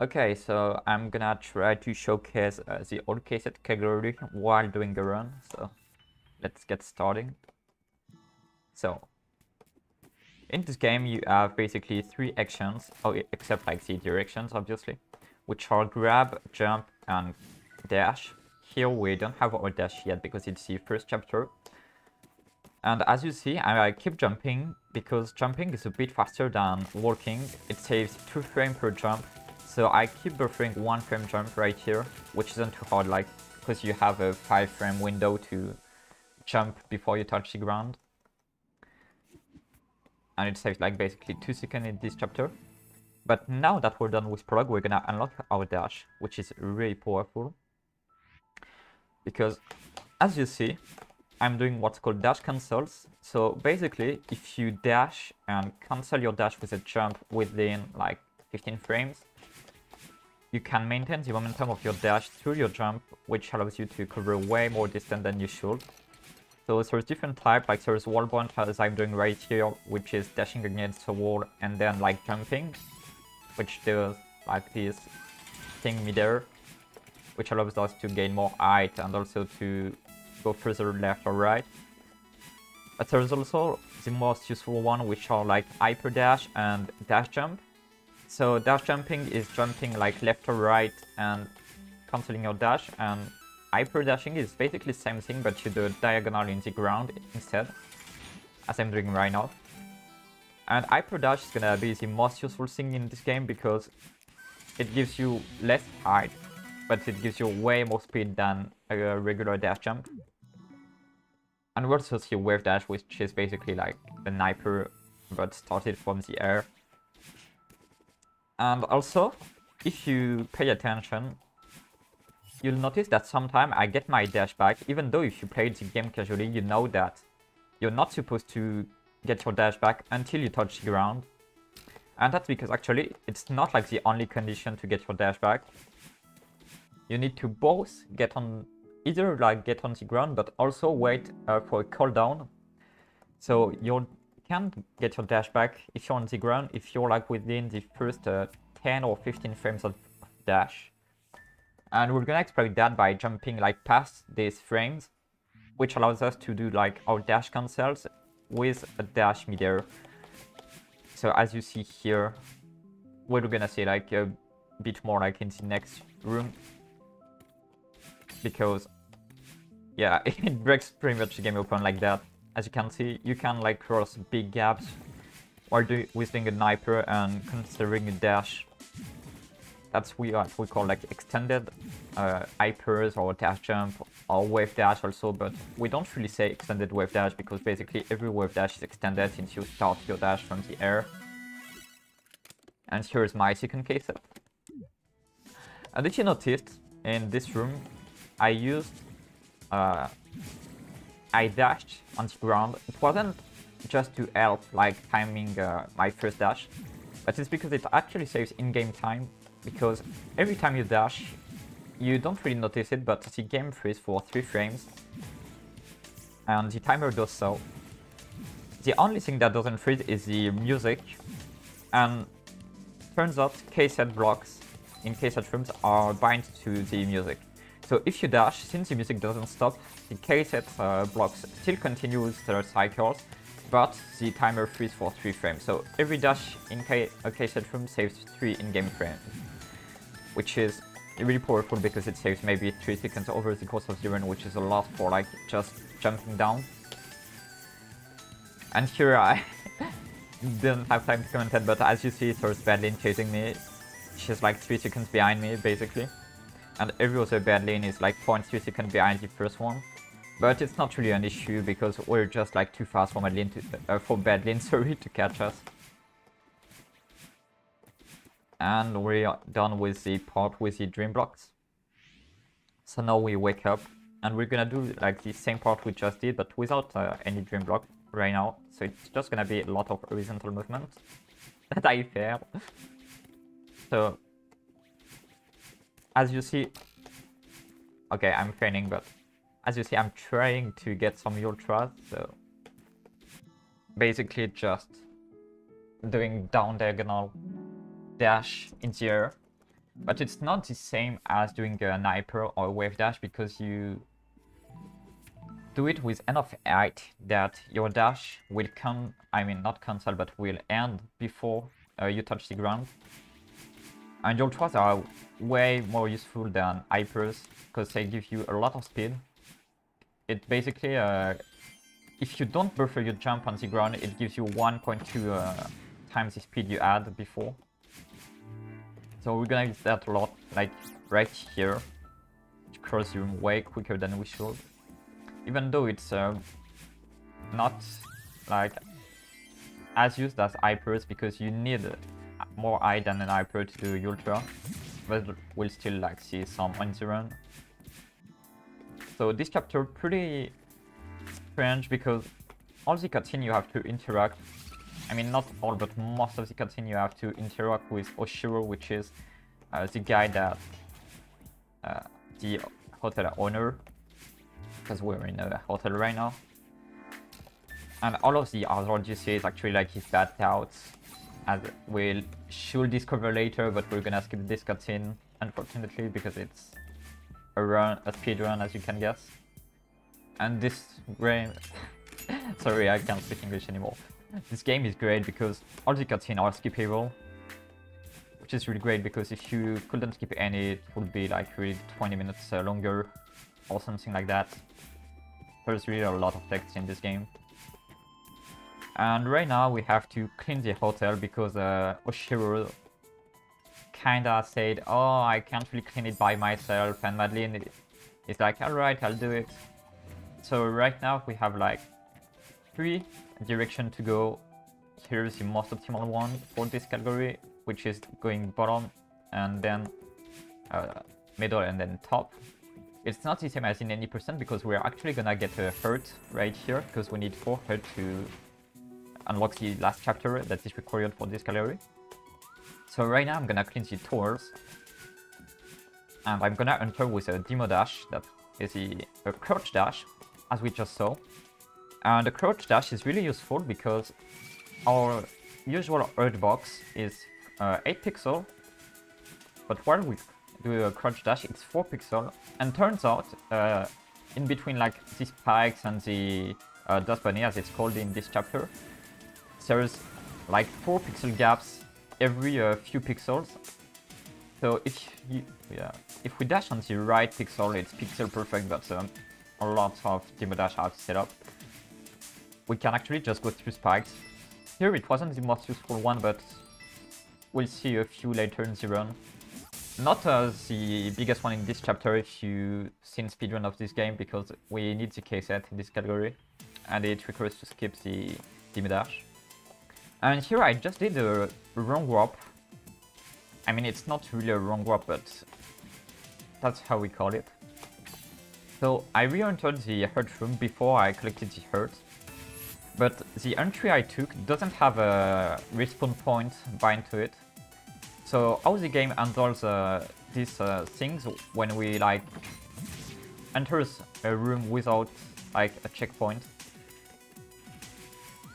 Okay, so I'm gonna try to showcase the old cassette category while doing a run. So let's get started. So in this game, you have basically 3 actions, except like the directions, obviously, which are grab, jump, and dash. Here we don't have our dash yet because it's the first chapter. And as you see, I keep jumping because jumping is a bit faster than walking. It saves 2 frames per jump. So I keep buffering 1 frame jump right here, which isn't too hard, like, because you have a 5 frame window to jump before you touch the ground. And it saves like basically 2 seconds in this chapter. But now that we're done with prologue, we're gonna unlock our dash, which is really powerful. Because as you see, I'm doing what's called dash cancels. So basically, if you dash and cancel your dash with a jump within like 15 frames, you can maintain the momentum of your dash through your jump, which allows you to cover way more distance than you should. So there's different types, like there's wall bound as I'm doing right here, which is dashing against a wall and then like jumping, which does like this thing midair, which allows us to gain more height and also to go further left or right. But there's also the most useful one, which are like hyper dash and dash jump. So dash jumping is jumping like left or right and cancelling your dash, and hyper dashing is basically the same thing, but you do diagonal in the ground instead, as I'm doing right now. And hyper dash is gonna be the most useful thing in this game because it gives you less height, but it gives you way more speed than a regular dash jump. And we also see wave dash, which is basically like a hyper but started from the air. And also, if you pay attention, you'll notice that sometimes I get my dash back, even though if you played the game casually, you know that you're not supposed to get your dash back until you touch the ground. And that's because actually, it's not like the only condition to get your dash back. You need to both get on, either like get on the ground, but also wait for a cooldown. So you can get your dash back if you're on the ground, if you're like within the first 10 or 15 frames of dash. And we're gonna exploit that by jumping like past these frames, which allows us to do like our dash cancels with a dash midair. So as you see here, we're gonna see like a bit more like in the next room. Because, yeah, it breaks pretty much the game open like that. As you can see, you can like cross big gaps while doing a sniper and considering a dash. That's what we call like extended hypers or dash jump or wave dash also, but we don't really say extended wave dash because basically every wave dash is extended since you start your dash from the air. And here's my second case set. And if you noticed, in this room, I dashed on the ground. It wasn't just to help like timing my first dash, but it's because it actually saves in-game time, because every time you dash, you don't really notice it, but the game freezes for 3 frames, and the timer does so. The only thing that doesn't freeze is the music, and turns out cassette blocks in cassette rooms are bind to the music. So if you dash, since the music doesn't stop, the cassette blocks still continues their cycles, but the timer freezes for 3 frames. So every dash in a cassette room saves 3 in-game frames, which is really powerful because it saves maybe 3 seconds over the course of the run, which is a lot for like just jumping down. And here I didn't have time to comment it, but as you see, there's Badlin chasing me. She's like 3 seconds behind me, basically. And every other Badlin is like 0.3 seconds behind the first one. But it's not really an issue because we're just like too fast for Badlin, sorry, to catch us. And we're done with the part with the dream blocks. So now we wake up and we're gonna do like the same part we just did, but without any dream block right now. So it's just gonna be a lot of horizontal movement that I failed. So as you see, okay, I'm failing, but as you see, I'm trying to get some ultras, so basically just doing down diagonal dash in the air. But it's not the same as doing an hyper or a wave dash, because you do it with enough height that your dash will not cancel, but will end before you touch the ground. And your ultras are way more useful than hypers, because they give you a lot of speed. It basically, if you don't buffer your jump on the ground, it gives you 1.2 times the speed you had before. So we're gonna use that a lot, like right here, to cross the room way quicker than we should. Even though it's not like as used as hypers, because you need more height than an hyper to do ultra, but we'll still like see some on the run. So this chapter pretty strange, because all the cutscene you have to interact. I mean, not all, but most of the cutscene you have to interact with Oshiro, which is the guy that the hotel owner, because we're in a hotel right now. And all of the other you see is actually like his bad doubts, as we should discover later, but we're gonna skip this cutscene, unfortunately, because it's a speed run, as you can guess. And this game... Sorry, I can't speak English anymore. This game is great because all the cutscenes are skippable, which is really great, because if you couldn't skip any, it would be like really 20 minutes longer or something like that. There's really a lot of text in this game. And right now we have to clean the hotel, because Oshiro kinda said, oh, I can't really clean it by myself, and Madeline is like, alright, I'll do it. So right now we have like 3 directions to go. Here's the most optimal one for this category, which is going bottom and then middle and then top. It's not the same as in any percent, because we're actually gonna get a hurt right here, because we need 4 hurt to unlock the last chapter that is required for this category. So right now I'm gonna clean the doors, and I'm gonna enter with a demo dash, that is a crouch dash, as we just saw. And the crouch dash is really useful because our usual earth box is 8 pixels, but while we do a crouch dash, it's 4 pixels. And turns out, in between like these spikes and the dust bunny, as it's called in this chapter, there's like 4 pixel gaps every few pixels. So if we dash on the right pixel, it's pixel perfect, but a lot of demo dash have set up. We can actually just go through spikes. Here it wasn't the most useful one, but we'll see a few later in the run. Not the biggest one in this chapter if you've seen speedrun of this game, because we need the K set in this category, and it requires to skip the demo dash. And here I just did a wrong warp. I mean, it's not really a wrong warp, but that's how we call it. So I re-entered the hurt room before I collected the hurt. But the entry I took doesn't have a respawn point bind to it. So how the game handles these things when we like enters a room without like a checkpoint,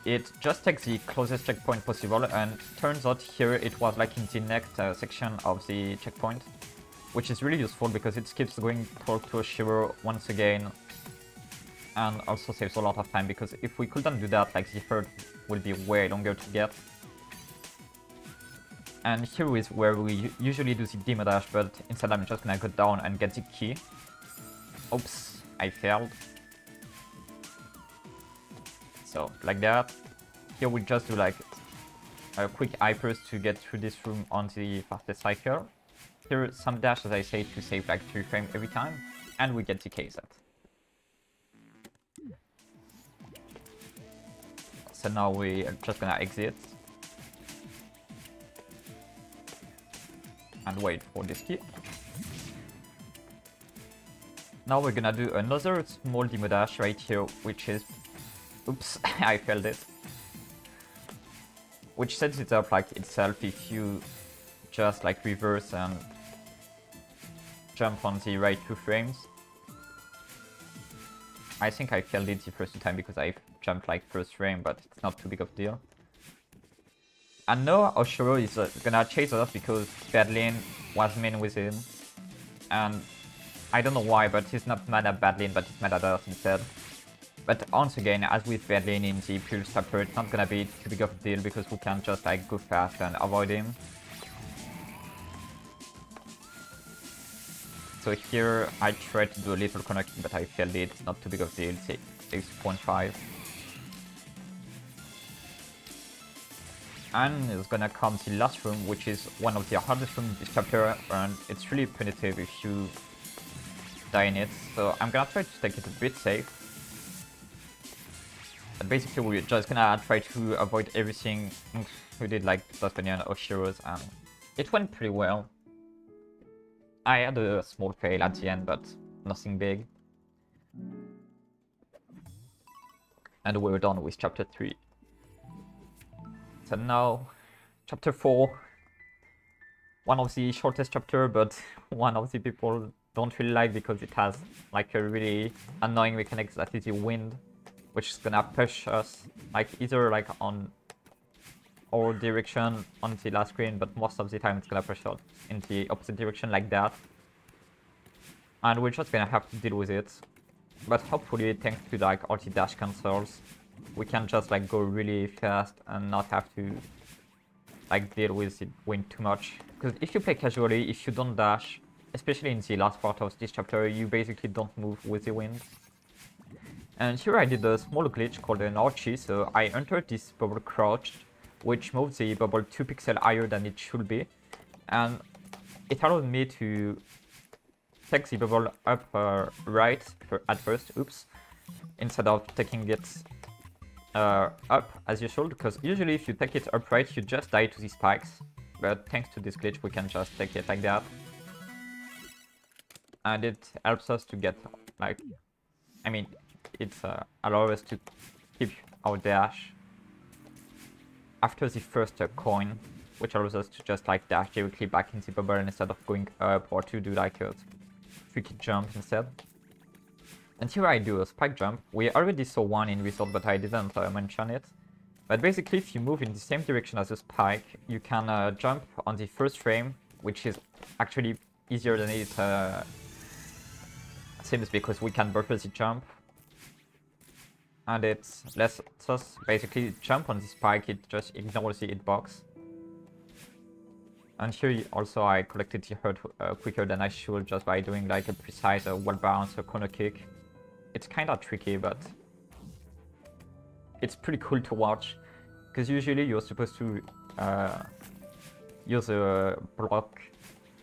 it just takes the closest checkpoint possible, and turns out here it was like in the next section of the checkpoint, which is really useful because it skips going to talk to Oshiro once again, and also saves a lot of time, because if we couldn't do that, like the hurt will be way longer to get. And here is where we usually do the demo dash, but instead I'm just gonna go down and get the key. Oops, I failed. So, like that. Here we just do like a quick hypers to get through this room on the fastest cycle. Here some dash, as I say, to save like 3 frames every time, and we get the K set. So now we are just gonna exit and wait for this key. Now we're gonna do another small demo dash right here, which is... Oops, I failed it. Which sets it up like itself if you just like reverse and jump on the right 2 frames. I think I failed it the first 2 times because I jumped like first frame, but it's not too big of a deal. And now Oshiro is gonna chase us because Badlin was mean with him. And I don't know why, but he's not mad at bad lane, but he's mad at us instead. But once again, as with bad lane in the previous chapter, it's not gonna be too big of a deal because we can just like go fast and avoid him. So here I tried to do a little connecting, but I failed it. It's not too big of a deal. It's 6.5. And it's gonna come the last room, which is one of the hardest rooms in this chapter, and it's really punitive if you die in it. So I'm gonna try to take it a bit safe. But basically we're just gonna try to avoid everything, including like D'Artagnan or heroes, and it went pretty well. I had a small fail at the end, but nothing big. And we're done with chapter 3. So now, chapter 4. One of the shortest chapter, but one of the people don't really like because it has like a really annoying mechanic that is the wind, which is gonna push us like either like on our direction on the last screen, but most of the time it's gonna push us in the opposite direction like that. And we're just gonna have to deal with it. But hopefully, thanks to like all the dash cancels, we can just like go really fast and not have to like deal with the wind too much. Because if you play casually, if you don't dash, especially in the last part of this chapter, you basically don't move with the wind. And here I did a small glitch called an archie, so I entered this bubble crouched, which moves the bubble 2 pixels higher than it should be. And it allowed me to take the bubble up right at first, oops, instead of taking it up as usual, because usually if you take it upright, you just die to the spikes. But thanks to this glitch, we can just take it like that. And it helps us to get, like, I mean, it allows us to keep our dash after the first coin, which allows us to just like dash directly back in the bubble instead of going up, or to do like a tricky jump instead. And here I do a spike jump. We already saw one in resort, but I didn't mention it. But basically, if you move in the same direction as a spike, you can jump on the first frame, which is actually easier than it seems because we can buffer the jump. And it lets us basically jump on the spike, it just ignores the hitbox. And here also I collected the hurt quicker than I should just by doing like a precise wall bounce or corner kick. It's kinda tricky, but it's pretty cool to watch, because usually you're supposed to use a block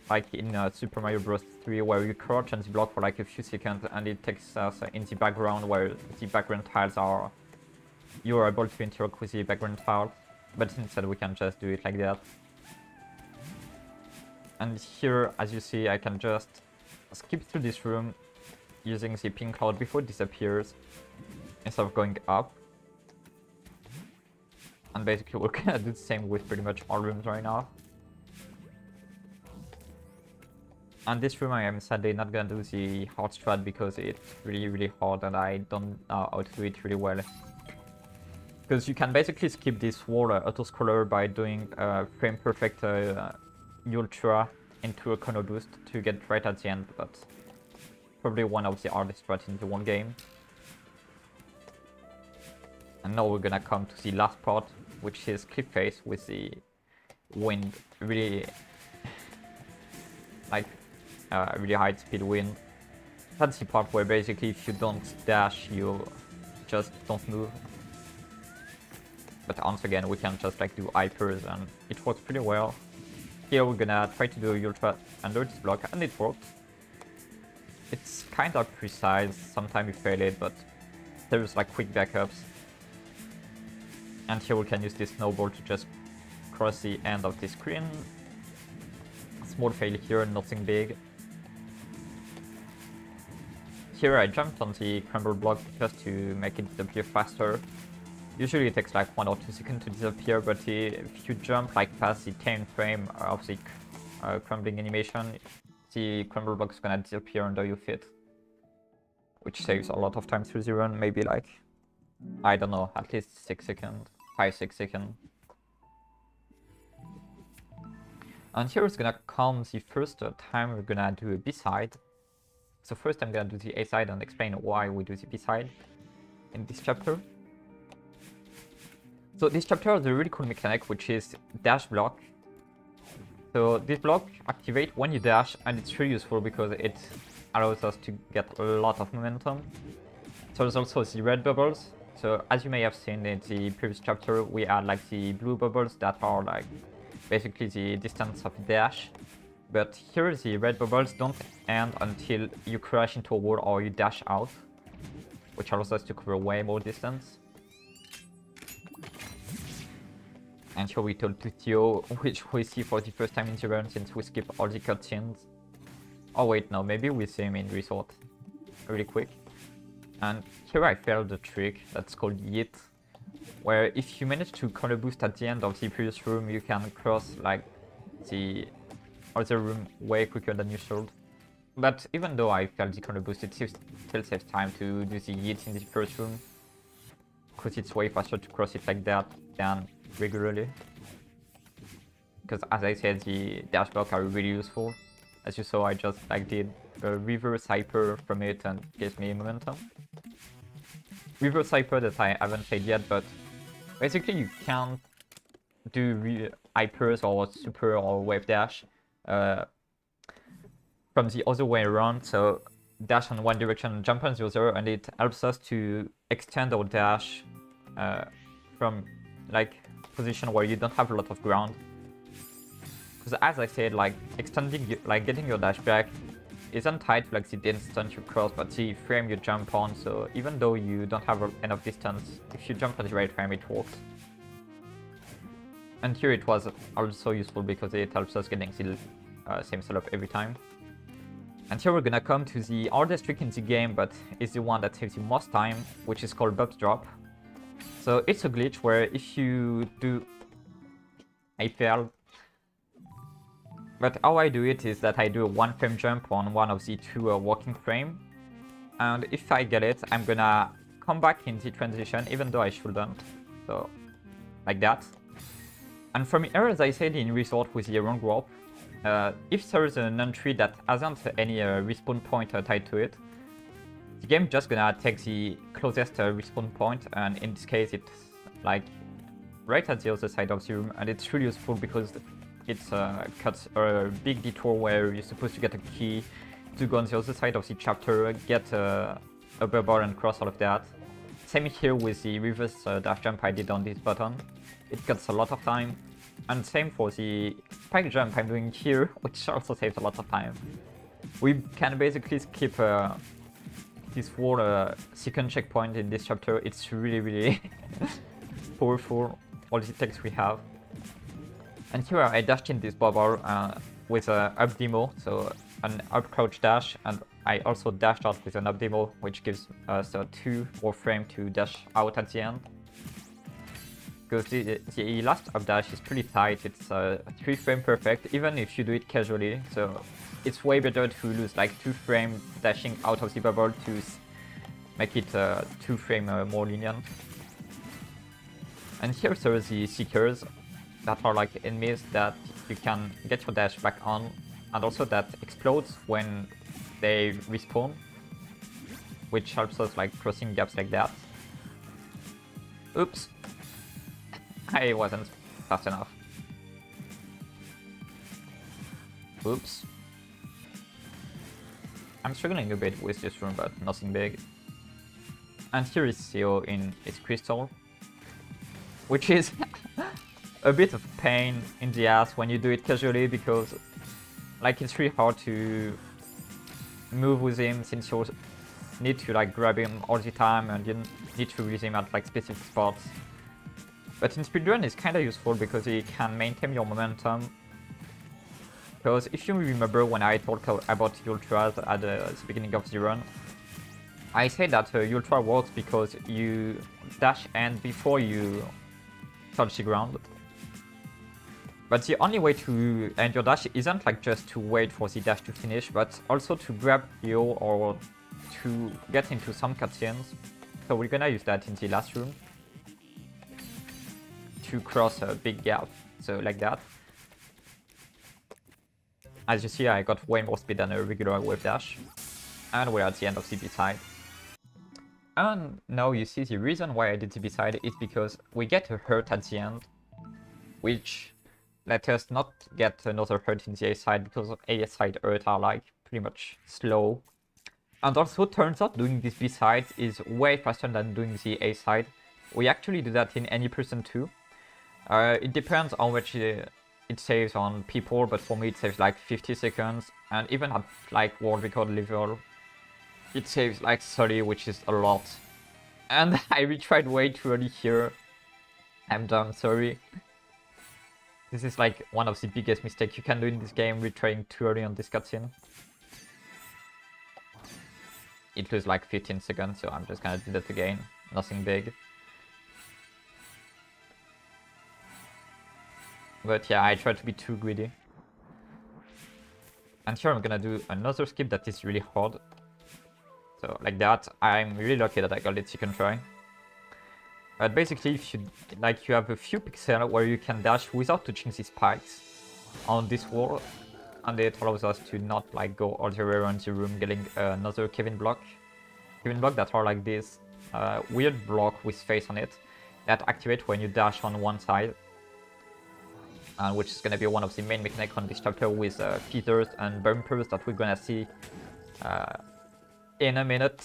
like in Super Mario Bros. 3 where you crouch and block for like a few seconds and it takes us in the background where the background tiles are, you're able to interact with the background tiles, but instead we can just do it like that. And here, as you see, I can just skip through this room using the pink cloud before it disappears instead of going up. And basically we're gonna do the same with pretty much all rooms right now. And this room I am sadly not gonna do the hard strat because it's really hard and I don't know how to do it really well. Because you can basically skip this wall auto-scroller by doing frame perfect ultra into a chrono boost to get right at the end, but probably one of the hardest strats in the one game. And now we're gonna come to the last part, which is cliff face with the wind, really like really high speed wind. That's the part where basically if you don't dash, you just don't move. But once again, we can just like do hypers and it works pretty well. Here we're gonna try to do ultra under this block and it worked. It's kind of precise, sometimes we fail it, but there's like quick backups. And here we can use this snowball to just cross the end of the screen. Small fail here, nothing big. Here I jumped on the crumble block just to make it disappear faster. Usually it takes like 1 or 2 seconds to disappear, but if you jump like past the 10th frame of the crumbling animation, the crumble block is gonna disappear under your feet. Which saves a lot of time through the run, maybe like, I don't know, at least 6 seconds, 5-6 seconds. And here is gonna come the first time we're gonna do a B-side. So first I'm gonna do the A-side and explain why we do the B-side in this chapter. So this chapter has a really cool mechanic, which is dash block. So this block activates when you dash, and it's really useful because it allows us to get a lot of momentum. So there's also the red bubbles. So as you may have seen in the previous chapter, we had like the blue bubbles that are like basically the distance of dash. But here the red bubbles don't end until you crash into a wall or you dash out, which allows us to cover way more distance. And here we told to Theo, which we see for the first time in the run since we skip all the cutscenes. Oh wait, no, maybe we see him in Resort really quick. And here I failed the trick that's called Yeet, where if you manage to color boost at the end of the previous room, you can cross like the other room way quicker than you should. But even though I failed the color boost, it still saves time to do the Yeet in the first room, because it's way faster to cross it like that than regularly. Because as I said, the dash block are really useful. As you saw, I just like did a reverse hyper from it and gives me momentum. Reverse hyper that I haven't played yet, but basically you can't do hypers or super or wave dash from the other way around. So dash in one direction, jump on the other, and it helps us to extend our dash from like position where you don't have a lot of ground. Because as I said, like extending, like getting your dash back isn't tied to like the distance you cross, but the frame you jump on. So even though you don't have enough distance, if you jump on the right frame, it works. And here it was also useful because it helps us getting the same setup every time. And here we're gonna come to the hardest trick in the game, but it's the one that saves you most time, which is called Bob's Drop. So it's a glitch where if you do... I failed. But how I do it is that I do a 1 frame jump on one of the two walking frame. And if I get it, I'm gonna come back in the transition, even though I shouldn't. So, like that. And from here, as I said in Resort with the wrong warp, if there is an entry that hasn't any respawn point tied to it, the game just gonna take the closest respawn point, and in this case it's like right at the other side of the room, and it's really useful because it cuts a big detour where you're supposed to get a key to go on the other side of the chapter, get a bubble and cross all of that. Same here with the reverse dash jump I did on this button. It cuts a lot of time. And same for the spike jump I'm doing here, which also saves a lot of time. We can basically skip this whole second checkpoint in this chapter. It's really powerful, all the text we have. And here I dashed in this bubble with an up demo, so an up crouch dash, and I also dashed out with an up demo, which gives us a 2 more frame to dash out at the end. Because the last up dash is pretty tight, it's 3 frame perfect, even if you do it casually, so it's way better to lose like 2 frame dashing out of the bubble to make it 2 frame more lenient. And here there are the Seekers, that are like enemies that you can get your dash back on, and also that explodes when they respawn, which helps us like crossing gaps like that. Oops, I wasn't fast enough. Oops. I'm struggling a bit with this room, but nothing big. And here is Theo in his crystal, which is a bit of pain in the ass when you do it casually, because like it's really hard to move with him since you need to like grab him all the time and you need to release him at like specific spots. But in speedrun it's kinda useful because it can maintain your momentum. Because if you remember when I talked about Ultras at the beginning of the run, I said that Ultra works because you dash and before you touch the ground. But the only way to end your dash isn't like just to wait for the dash to finish, but also to grab you or to get into some cutscenes. So we're gonna use that in the last room to cross a big gap, so like that. As you see, I got way more speed than a regular wave dash. And we're at the end of the B-side. And now you see the reason why I did the B-side is because we get a hurt at the end, which let us not get another hurt in the A-side, because A-side hurt are like pretty much slow. And also turns out doing this B-side is way faster than doing the A-side. We actually do that in any person too. It depends how much it saves on people, but for me it saves like 50 seconds, and even at like world record level, it saves like 30, which is a lot. And I retried way too early here. I'm done, sorry. This is like one of the biggest mistakes you can do in this game, retrying too early on this cutscene. It loses like 15 seconds, so I'm just gonna do that again. Nothing big. But yeah, I try to be too greedy. And here I'm gonna do another skip that is really hard. So like that, I'm really lucky that I got it second try. But basically, if you you have a few pixels where you can dash without touching these spikes on this wall, and it allows us to not like go all the way around the room getting another Kevin block. Kevin block that are like this weird block with face on it that activate when you dash on one side. Which is gonna be one of the main mechanics on this chapter with feathers and bumpers that we're gonna see in a minute.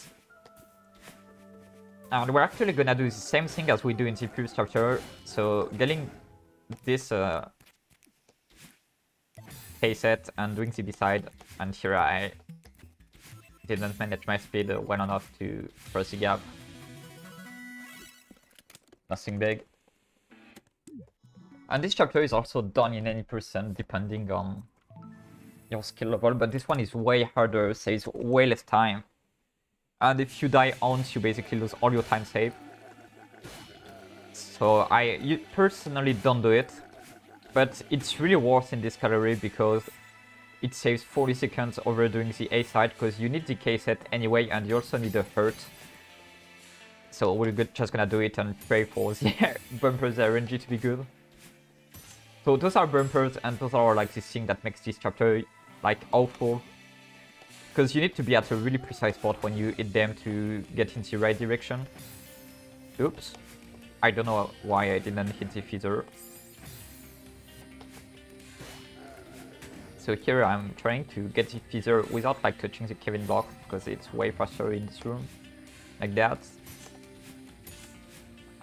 And we're actually gonna do the same thing as we do in the previous chapter. So getting this K-set and doing the B-side. And here I didn't manage my speed well enough to cross the gap. Nothing big. And this chapter is also done in any percent depending on your skill level, but this one is way harder, saves way less time. And if you die once, you basically lose all your time save. So you personally don't do it, but it's really worth in this category because it saves 40 seconds over doing the A side, because you need the K set anyway and you also need a hurt. So we're just gonna do it and pray for the bumpers RNG to be good. So those are bumpers, and those are like this thing that makes this chapter like awful. Because you need to be at a really precise spot when you hit them to get in the right direction. Oops. I don't know why I didn't hit the feather. So here I'm trying to get the feather without like touching the Kevin block, because it's way faster in this room. Like that.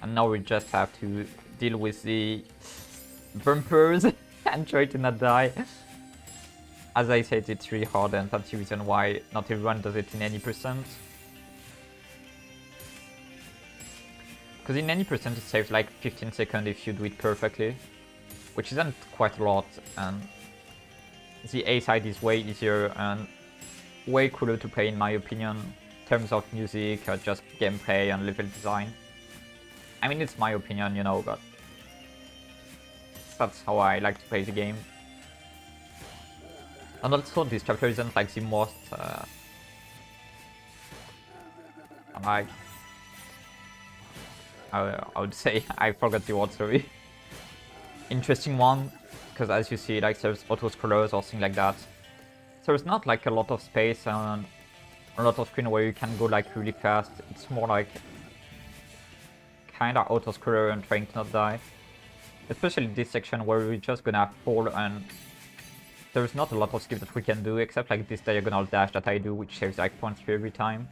And now we just have to deal with the bumpers and try to not die. As I said, it's really hard, and that's the reason why not everyone does it in any percent. Because in any percent it saves like 15 seconds if you do it perfectly, which isn't quite a lot, and the A side is way easier and way cooler to play in my opinion, in terms of music, just gameplay and level design. I mean, it's my opinion, you know, but that's how I like to play the game. And also, this chapter isn't like the most like I would say, I forgot the word, sorry. Interesting one, because as you see, like there's auto scrollers or things like that. There's not like a lot of space and a lot of screen where you can go like really fast. It's more like kinda auto scroller and trying to not die. Especially this section where we're just gonna fall, and there's not a lot of skip that we can do except like this diagonal dash that I do, which saves like points every time.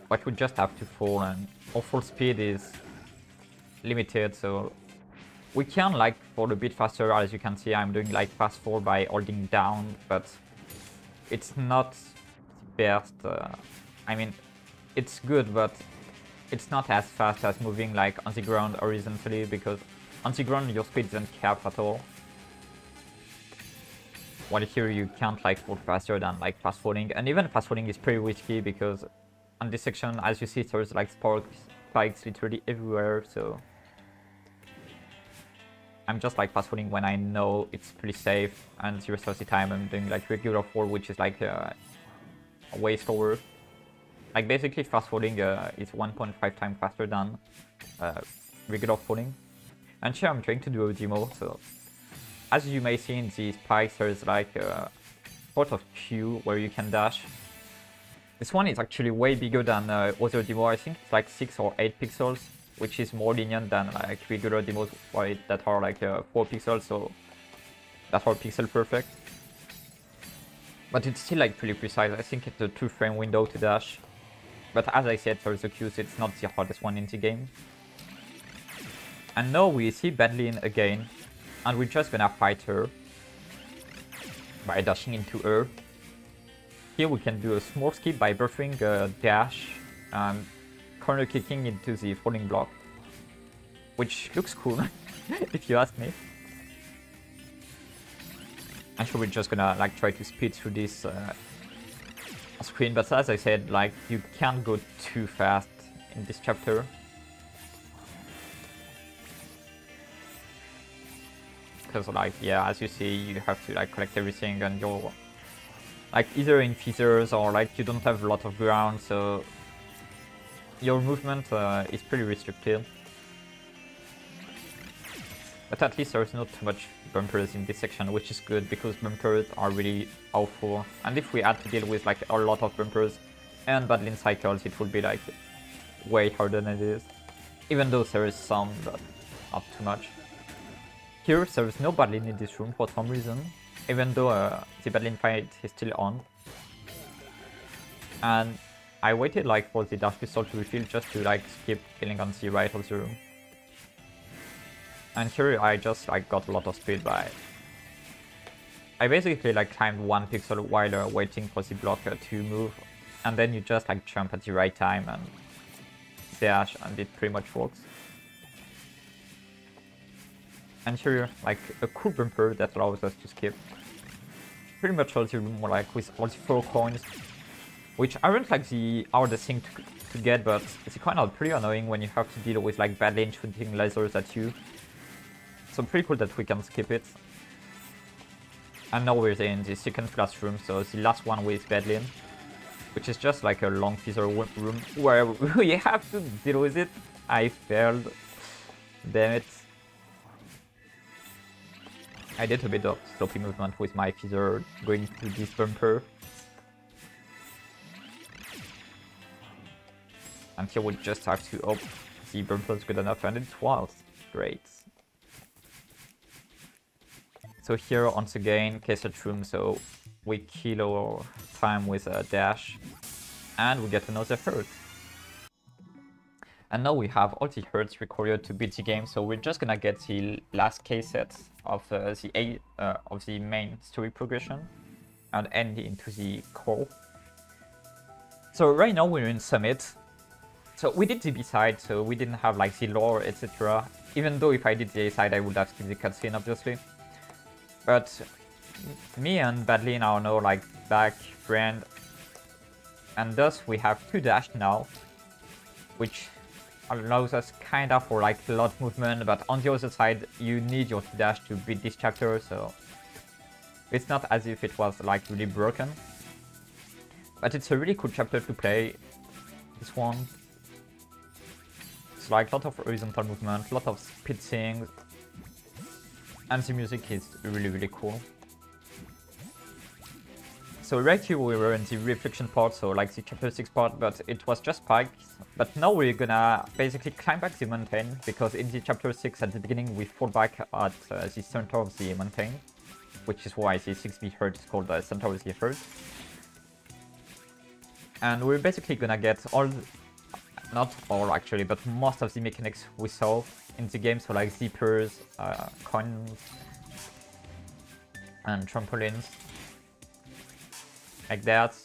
But we just have to fall, and our full speed is limited, so we can like fall a bit faster. As you can see, I'm doing like fast fall by holding down, but it's not the best. I mean, it's good, but it's not as fast as moving like on the ground horizontally, because on the ground your speed isn't capped at all. While here you can't like fall faster than like fast falling, and even fast falling is pretty risky because on this section, as you see, there's like spikes literally everywhere, so I'm just like fast falling when I know it's pretty safe, and the rest of the time I'm doing like regular fall, which is like way slower. Like basically fast falling is 1.5 times faster than regular falling. And here I'm trying to do a demo, so as you may see in these spikes, there's like a sort of queue where you can dash. This one is actually way bigger than other demo. I think it's like 6 or 8 pixels, which is more lenient than like regular demos that are like 4 pixels, so that are pixel perfect. But it's still like pretty precise. I think it's a 2-frame window to dash. But as I said, for the queues, it's not the hardest one in the game. And now we see Badlin again, and we're just gonna fight her by dashing into her. Here we can do a small skip by buffering a dash and corner kicking into the falling block, which looks cool, if you ask me. I'm sure we're just gonna like try to speed through this screen, but as I said, like you can't go too fast in this chapter. Because like, yeah, as you see, you have to like collect everything, and you're like either in feathers or like you don't have a lot of ground, so your movement is pretty restricted. But at least there's not too much bumpers in this section, which is good because bumpers are really awful. And if we had to deal with like a lot of bumpers and Badlin cycles, it would be like way harder than it is. Even though there is some, but not too much. Here there is no Badlin in this room for some reason, even though the Badlin fight is still on. And I waited like for the dash pistol to refill just to like skip killing on the right of the room. And here I just like got a lot of speed by... I basically like climbed 1 pixel while waiting for the blocker to move, and then you just like jump at the right time and dash, and it pretty much works. And here like a cool bumper that allows us to skip pretty much all the room like with all the 4 coins, which aren't like the hardest thing to get, but it's kind of pretty annoying when you have to deal with like Badlin shooting lasers at you. So pretty cool that we can skip it. And now we're in the second classroom, so the last one with Badlin, which is just like a long feather room where we have to deal with it. I failed. Damn it. I did a bit of sloppy movement with my feather going through this bumper. And here we just have to hope the bumper is good enough, and it was great. So here once again, cassette room, so we kill our time with a dash, and we get another hurt. And now we have all the hurts required to beat the game, so we're just gonna get the last cassette of the main story progression and end into the core. So right now we're in Summit. So we did the B-side, so we didn't have like the lore, etc. Even though if I did the A-side, I would have skipped the cutscene, obviously. But me and Badlin are now like back friend, and thus we have 2 dash now, which allows us kind of for like a lot of movement, but on the other side you need your 2 dash to beat this chapter, so it's not as if it was like really broken. But it's a really cool chapter to play, this one. It's like a lot of horizontal movement, a lot of speed things. And the music is really cool. So right here we were in the reflection part, so like the chapter 6 part, but it was just spikes. But now we're gonna basically climb back the mountain, because in the chapter 6 at the beginning we fall back at the center of the mountain, which is why the 6B herd is called the center of the herd. And we're basically gonna get all, not all actually, but most of the mechanics we saw in the game, so like zippers, coins, and trampolines, like that.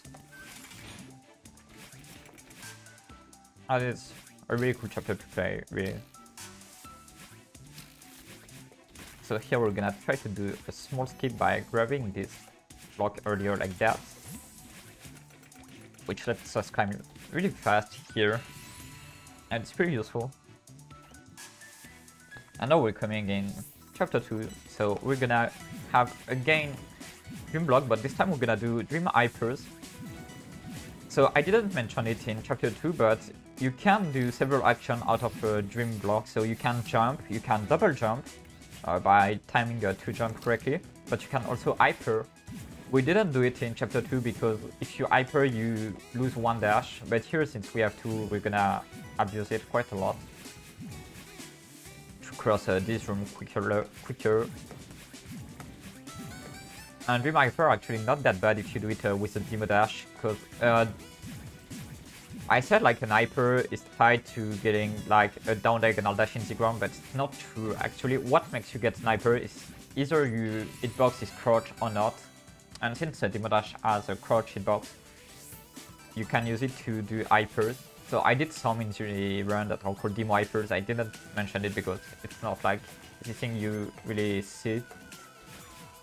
And it's a really cool chapter to play, really. So here we're gonna try to do a small skip by grabbing this block earlier like that, which lets us climb really fast here, and it's pretty useful. And now we're coming in chapter 2, so we're gonna have again Dream Block, but this time we're gonna do Dream Hypers. So I didn't mention it in chapter 2, but you can do several actions out of a Dream Block. So you can jump, you can double jump, by timing a 2-jump correctly, but you can also hyper. We didn't do it in chapter 2 because if you hyper you lose 1 dash, but here since we have 2 we're gonna abuse it quite a lot to cross this room quicker. And Dream Hyper actually not that bad if you do it with a demo dash, because I said like an hyper is tied to getting like a down diagonal dash in the ground, but it's not true. Actually, what makes you get an hyper is either you hitbox is crouch or not. And since demo dash has a crouch hitbox, you can use it to do hypers. So I did some in the run that are called demo hypers. I didn't mention it because it's not like anything you really see.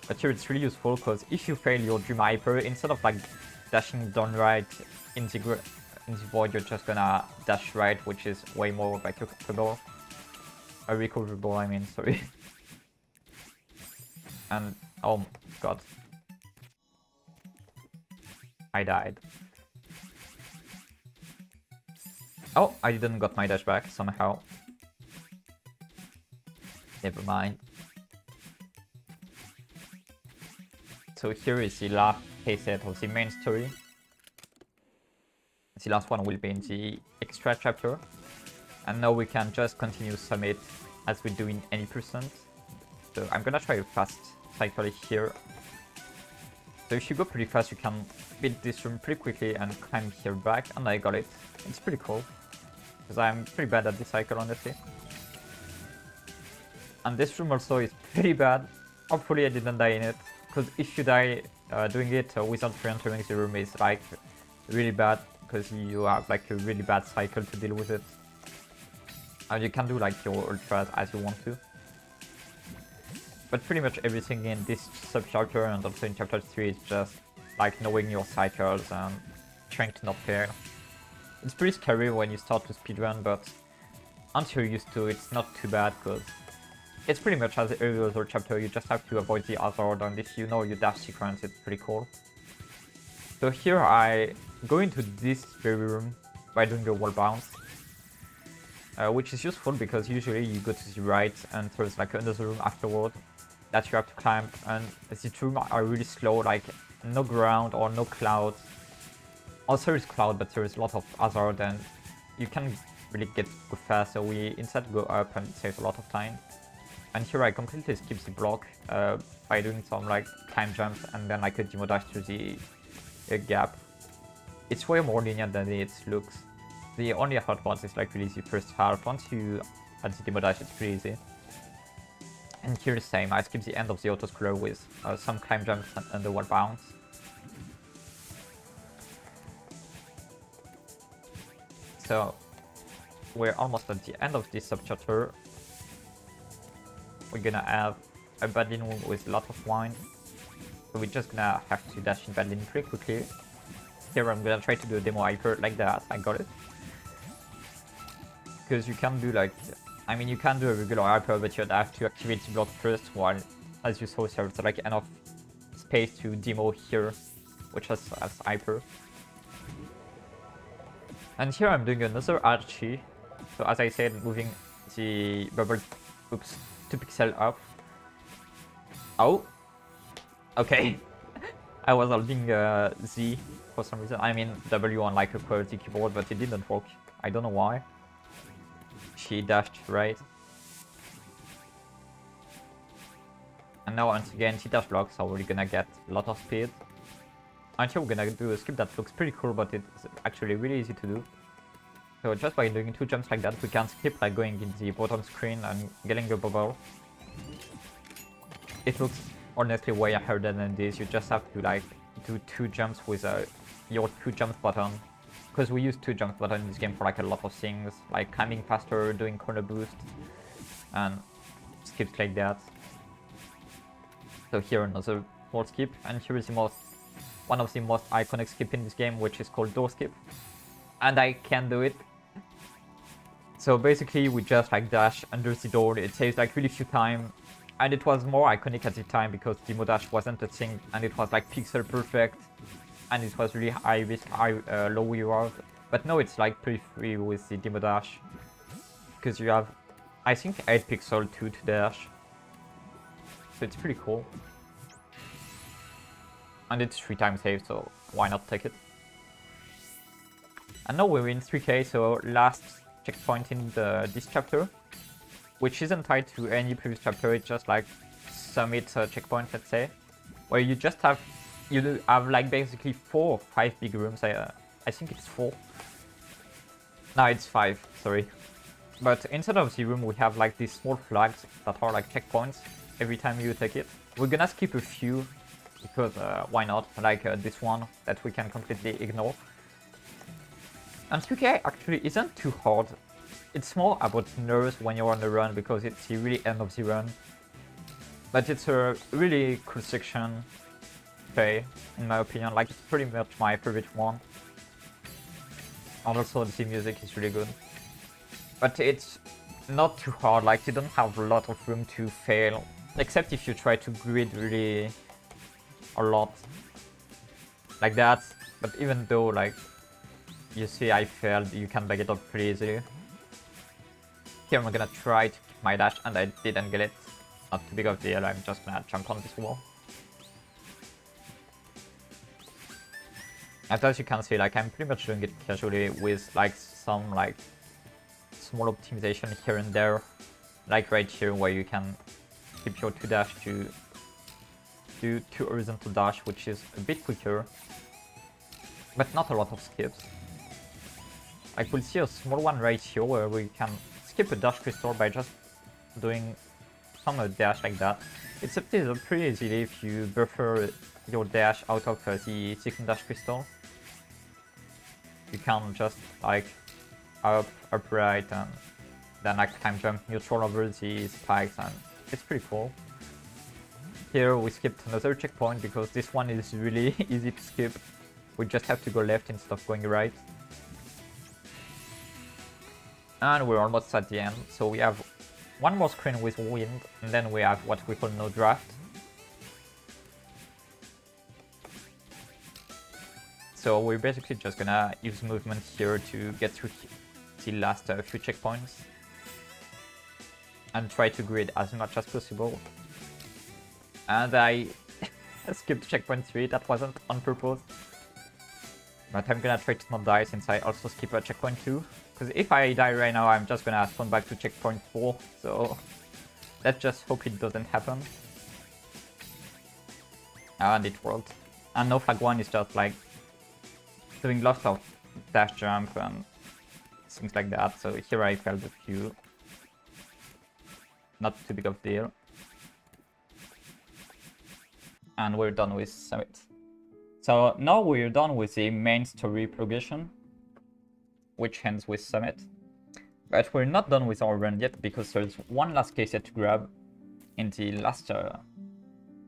But here it's really useful because if you fail your Dream Hyper, instead of like dashing down right in the void, you're just gonna dash right, which is way more like recoverable. Recoverable, I mean, sorry. And oh god, I died. Oh, I didn't got my dash back somehow. Never mind. So here is the last playset of the main story. The last one will be in the extra chapter. And now we can just continue summit as we do in any percent. So I'm gonna try a fast cycle here. So if you go pretty fast, you can beat this room pretty quickly and climb here back. And I got it. It's pretty cool. Because I'm pretty bad at this cycle, honestly. And this room also is pretty bad. Hopefully I didn't die in it. Because if you die doing it without re-entering the room is like really bad, because you have like a really bad cycle to deal with it. And you can do like your ultras as you want to. But pretty much everything in this sub-chapter and also in chapter 3 is just like knowing your cycles and trying to not fail. It's pretty scary when you start to speedrun, but once you're used to it, it's not too bad, because it's pretty much as every other chapter, you just have to avoid the hazard, and if you know your dash sequence, it's pretty cool. So here I go into this very room by doing a wall bounce, which is useful because usually you go to the right and there's like another room afterward that you have to climb, and the room are really slow, like no ground or no clouds. Also there is cloud, but there is a lot of hazard and you can really go fast, so we instead go up and it saves a lot of time. And here I completely skip the block by doing some like time jumps and then like a demo dash to the gap. It's way more linear than it looks. The only hard part is like really the first half. Once you add the demo dash, it's pretty easy. And here the same, I skip the end of the auto-scroller with some climb jumps and the wall bounce. So we're almost at the end of this subchapter. We're gonna have a Badlin with a lot of wine. So we're just gonna have to dash in Badlin pretty quickly. Here I'm gonna try to do a demo hyper like that, I got it. Because you can do like, I mean you can do a regular hyper, but you'd have to activate the block first, while as you saw there's like enough space to demo here, which is as hyper. And here I'm doing another archie. So as I said, moving the bubble, oops, 2 pixels up. Oh, okay. I was holding Z for some reason. I mean W on like a QWERTY keyboard, but it didn't work. I don't know why. She dashed right. And now once again, she dash blocks, so we're gonna get a lot of speed. And here we're gonna do a skip that looks pretty cool, but it's actually really easy to do. So just by doing 2 jumps like that, we can skip like going in the bottom screen and getting a bubble. It looks honestly way harder than this. You just have to like do 2 jumps with your 2 jumps button. Because we use 2 jump button in this game for like a lot of things, like climbing faster, doing corner boost, and skips like that. So here another more skip, and here is the one of the most iconic skip in this game, which is called door skip. And I can do it. So basically we just like dash under the door. It saves like really few time, and it was more iconic at the time because demo dash wasn't a thing, and it was like pixel perfect, and it was really high risk, low reward. But now it's like pretty free with the demo dash, because you have, I think, 8 pixels to dash, So it's pretty cool. And it's 3 times save, so why not take it? And now we're in 3k, so last checkpoint in this chapter, which isn't tied to any previous chapter, it's just like summit checkpoint, let's say, where you just have, like basically 4 or 5 big rooms. I think it's 4. No, it's 5, sorry. But instead of the room, we have like these small flags that are like checkpoints every time you take it. We're gonna skip a few, because why not, like this one that we can completely ignore. And 3k actually isn't too hard. It's more about nerves when you're on the run, because it's the really end of the run. But it's a really cool section to play, in my opinion. Like, it's pretty much my favorite one. And also the music is really good. But it's not too hard, like you don't have a lot of room to fail. Except if you try to grid really a lot. Like that. But even though, like, you see I failed, you can back it up pretty easily. Here I'm gonna try to keep my dash, and I didn't get it. Not too big of a deal, I'm just gonna jump on this wall. And as you can see, like, I'm pretty much doing it casually with like some like small optimization here and there. Like right here where you can keep your 2 dash to do 2 horizontal dash, which is a bit quicker. But not a lot of skips. Like, we'll see a small one right here where we can skip a dash crystal by just doing some dash like that. It's pretty easy if you buffer your dash out of the second dash crystal. You can just like up, right, and then like time jump neutral over the spikes, and it's pretty cool. Here we skipped another checkpoint because this one is really easy to skip. We just have to go left instead of going right. And we're almost at the end, so we have one more screen with wind, and then we have what we call no draft. So we're basically just gonna use movement here to get through the last few checkpoints. And try to grid as much as possible. And I skipped checkpoint 3, that wasn't on purpose. But I'm gonna try to not die since I also skip a checkpoint 2. Because if I die right now, I'm just gonna spawn back to checkpoint 4. So let's just hope it doesn't happen. And it worked. And no flag 1 is just like doing lots of dash jump and things like that. So here I failed a few. Not too big of a deal. And we're done with Summit. So now we're done with the main story progression, which ends with Summit. But we're not done with our run yet, because there's one last case yet to grab in the last,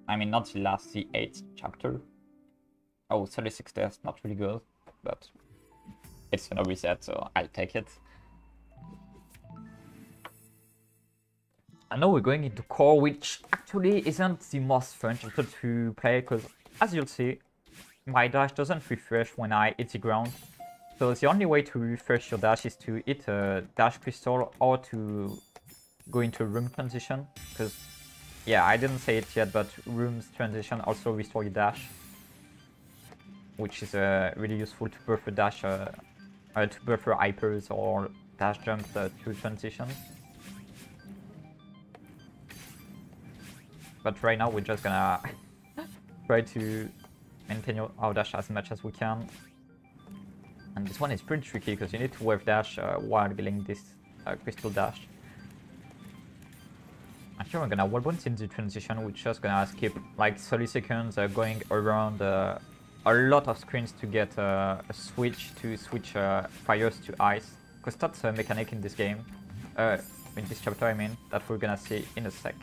I mean not the last, the 8th chapter. Oh, 36 deaths, not really good, but it's gonna reset, so I'll take it. I know we're going into core, which actually isn't the most fun chapter to play, because as you'll see, my dash doesn't refresh when I hit the ground. So the only way to refresh your dash is to hit a dash crystal or to go into room transition. Because, yeah, I didn't say it yet, but rooms transition also restore your dash, which is really useful to buffer dash, to buffer hypers or dash jumps to transition. But right now we're just gonna try to maintain our dash as much as we can. And this one is pretty tricky because you need to wave dash while getting this crystal dash. And here we're gonna wall bounce in the transition. We're just gonna skip like 30 seconds going around a lot of screens to get a switch to switch fires to ice. Because that's a mechanic in this game, in this chapter I mean, that we're gonna see in a sec.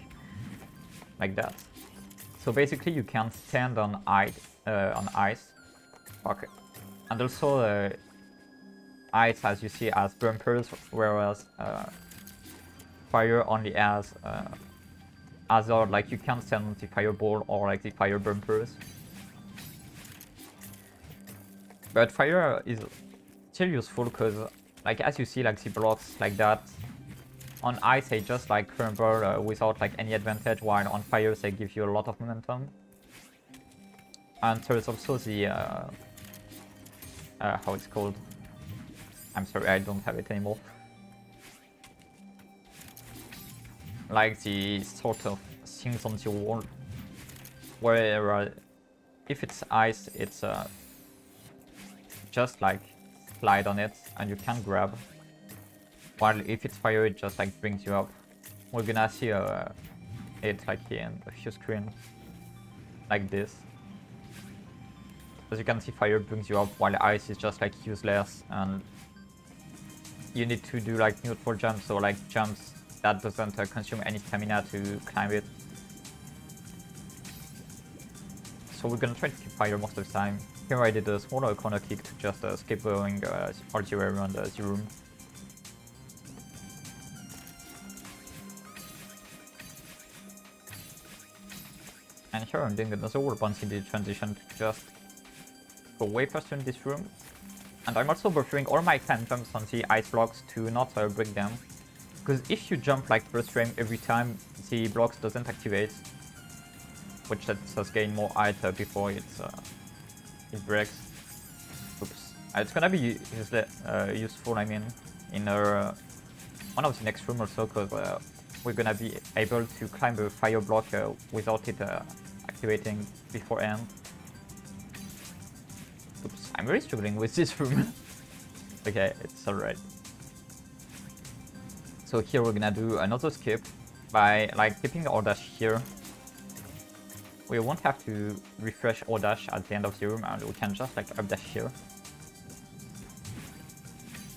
Like that. So basically you can stand on ice. Okay. And also ice, as you see, has bumpers, whereas fire only has hazard, like you can stand on the fireball or like the fire bumpers. But fire is still useful because, like, as you see, like the blocks like that, on ice they just like crumble without like any advantage, while on fire they give you a lot of momentum. And there's also the how it's called. I'm sorry, I don't have it anymore. Like the sort of things on the wall, where if it's ice, it's just like slide on it and you can grab. While if it's fire, it just like brings you up. We're gonna see it like here in a few screens, like this. As you can see, fire brings you up, while ice is just like useless, and you need to do like neutral jumps, so like jumps that doesn't consume any stamina to climb it. So we're gonna try to keep fire most of the time. Here I did a smaller corner kick to just skip going all the way around the room. And here I'm doing another wall bounce in the transition to just go way faster in this room. And I'm also buffering all my climb jumps on the ice blocks to not break them. Because if you jump like first frame every time, the blocks doesn't activate, which lets us gain more height before it breaks. Oops. It's gonna be useful, I mean, in one of the next room also, because we're gonna be able to climb a fire block without it activating beforehand. Oops, I'm really struggling with this room. Okay, it's alright. So here we're gonna do another skip by like keeping our dash here. We won't have to refresh our dash at the end of the room, and we can just like up dash here.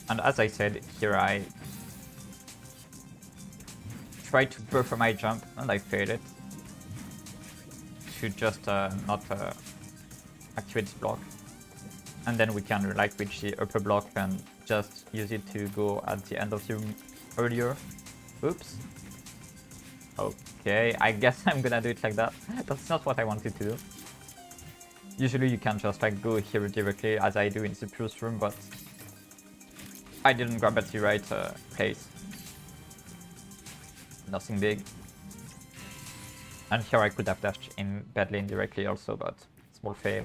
And as I said, here I tried to buffer my jump and I failed it. To just not activate this block. And then we can like reach the upper block and just use it to go at the end of the room earlier. Oops. Okay, I guess I'm gonna do it like that. That's not what I wanted to do. Usually you can just like go here directly as I do in the previous room, but I didn't grab at the right place. Nothing big. And here I could have dashed in bad lane directly also, but small fail.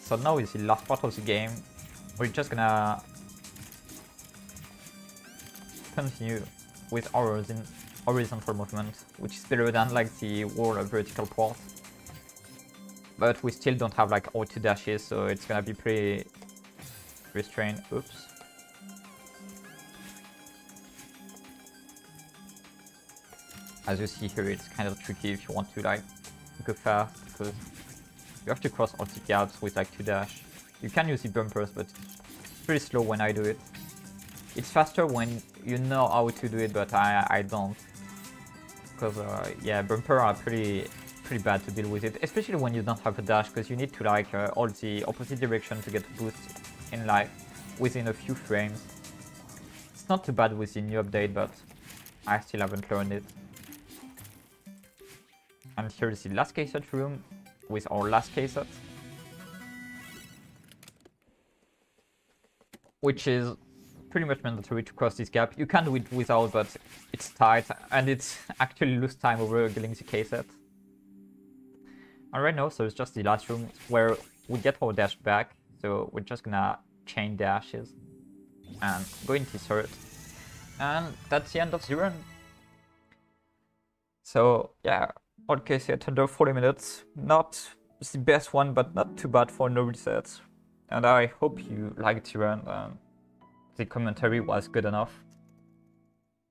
So now is the last part of the game. We're just gonna continue with our horizontal movement, which is better than like the wall vertical part. But we still don't have like auto dashes, so it's gonna be pretty restrained. Oops. As you see here, it's kind of tricky if you want to like go fast, because you have to cross all the gaps with like 2 dash. You can use the bumpers, but it's pretty slow when I do it. It's faster when you know how to do it, but I don't. Because yeah, bumper are pretty bad to deal with it, especially when you don't have a dash, because you need to like hold the opposite direction to get a boost in like within a few frames. It's not too bad with the new update, but I still haven't learned it. And here is the last K-set room with our last K-set, which is pretty much mandatory to cross this gap. You can do it without, but it's tight, and it's actually lose time over getting the K-set. And right now, so it's just the last room where we get our dash back, so we're just gonna chain dashes and go into turret. And that's the end of the run. So yeah, odd K-set under 40 minutes. Not the best one, but not too bad for no resets. And I hope you liked the run. The commentary was good enough.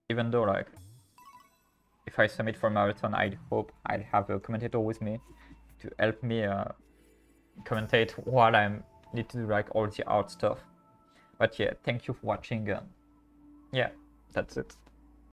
Even though like, if I submit for marathon, I hope I'll have a commentator with me to help me commentate while I need to do like all the art stuff. But yeah, thank you for watching, and yeah, that's it.